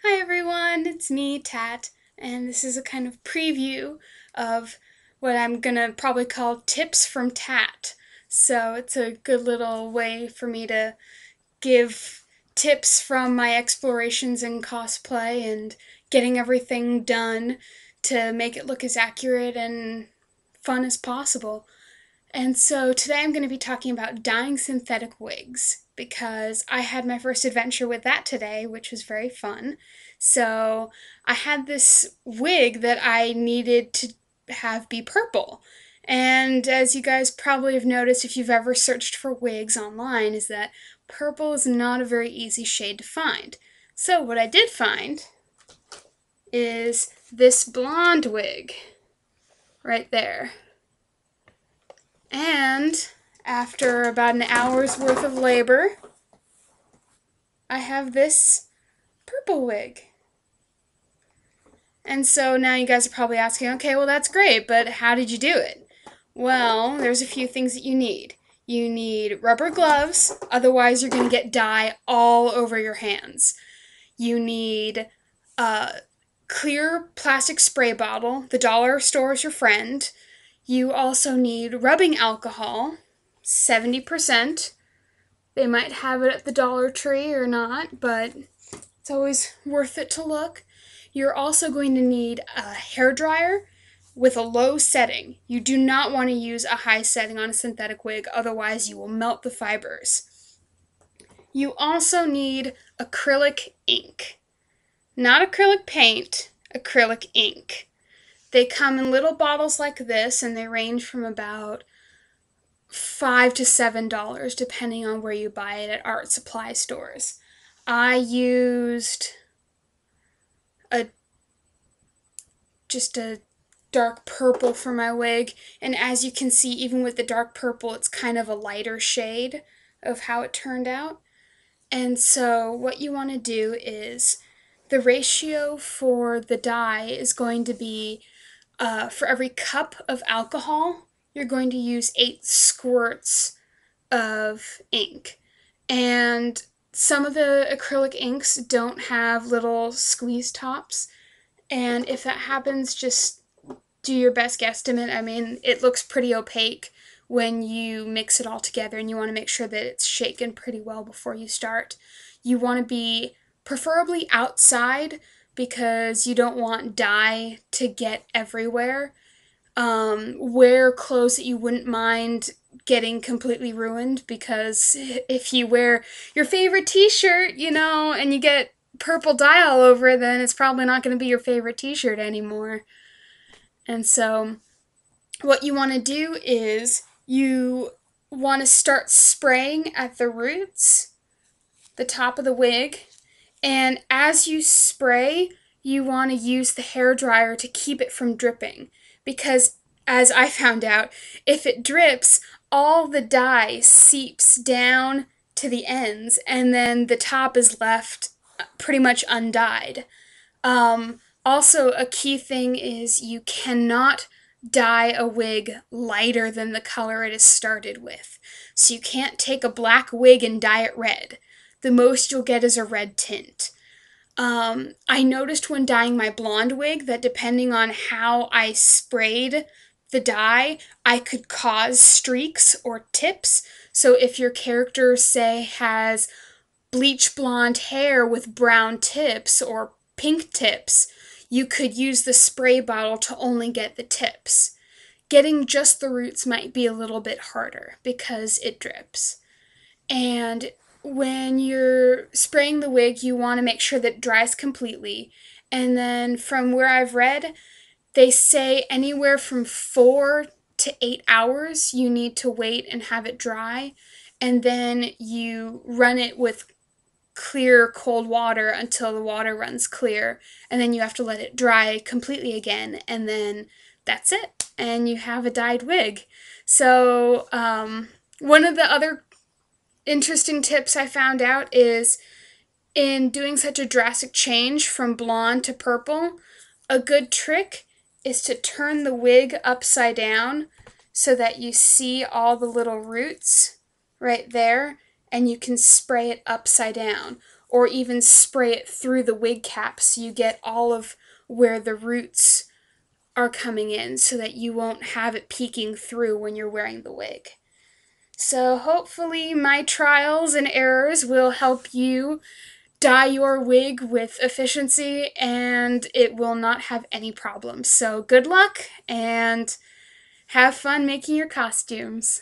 Hi everyone, it's me, Tat, and this is a kind of preview of what I'm gonna probably call tips from Tat. So it's a good little way for me to give tips from my explorations in cosplay and getting everything done to make it look as accurate and fun as possible. And so today I'm going to be talking about dyeing synthetic wigs because I had my first adventure with that today, which was very fun. So I had this wig that I needed to have be purple. And as you guys probably have noticed if you've ever searched for wigs online, is that purple is not a very easy shade to find. So what I did find is this blonde wig right there. And after about an hour's worth of labor, I have this purple wig. And so now you guys are probably asking, okay, well that's great, but how did you do it? Well, there's a few things that you need. You need rubber gloves, otherwise you're going to get dye all over your hands. You need a clear plastic spray bottle. The dollar store is your friend. You also need rubbing alcohol, 70%. They might have it at the Dollar Tree or not, but it's always worth it to look. You're also going to need a hairdryer with a low setting. You do not want to use a high setting on a synthetic wig, otherwise you will melt the fibers. You also need acrylic ink. Not acrylic paint, acrylic ink. They come in little bottles like this, and they range from about $5 to $7 depending on where you buy it at art supply stores. I used a just a dark purple for my wig, and as you can see, even with the dark purple, it's kind of a lighter shade of how it turned out. And so what you want to do is the ratio for the dye is going to be for every cup of alcohol, you're going to use 8 squirts of ink. And some of the acrylic inks don't have little squeeze tops. And if that happens, just do your best guesstimate. I mean, it looks pretty opaque when you mix it all together, and you want to make sure that it's shaken pretty well before you start. You want to be preferably outside because you don't want dye to get everywhere. Wear clothes that you wouldn't mind getting completely ruined, because if you wear your favorite t-shirt, and you get purple dye all over it, then it's probably not going to be your favorite t-shirt anymore. And so what you want to do is you want to start spraying at the roots, the top of the wig, and as you spray, you want to use the hairdryer to keep it from dripping, because as I found out, if it drips, all the dye seeps down to the ends, and then the top is left pretty much undyed. Also, a key thing is you cannot dye a wig lighter than the color it is started with. So you can't take a black wig and dye it red. The most you'll get is a red tint. I noticed when dyeing my blonde wig that depending on how I sprayed the dye, I could cause streaks or tips. So if your character, say, has bleach blonde hair with brown tips or pink tips, you could use the spray bottle to only get the tips. Getting just the roots might be a little bit harder because it drips. And when you're spraying the wig, you want to make sure that it dries completely. And then from where I've read, they say anywhere from 4 to 8 hours you need to wait and have it dry. And then you run it with clear cold water until the water runs clear. And then you have to let it dry completely again. And then that's it. And you have a dyed wig. So one of the other interesting tips I found out is in doing such a drastic change from blonde to purple, a good trick is to turn the wig upside down so that you see all the little roots right there, and you can spray it upside down. or even spray it through the wig cap so you get all of where the roots are coming in so that you won't have it peeking through when you're wearing the wig. So hopefully my trials and errors will help you dye your wig with efficiency and it will not have any problems. So good luck and have fun making your costumes.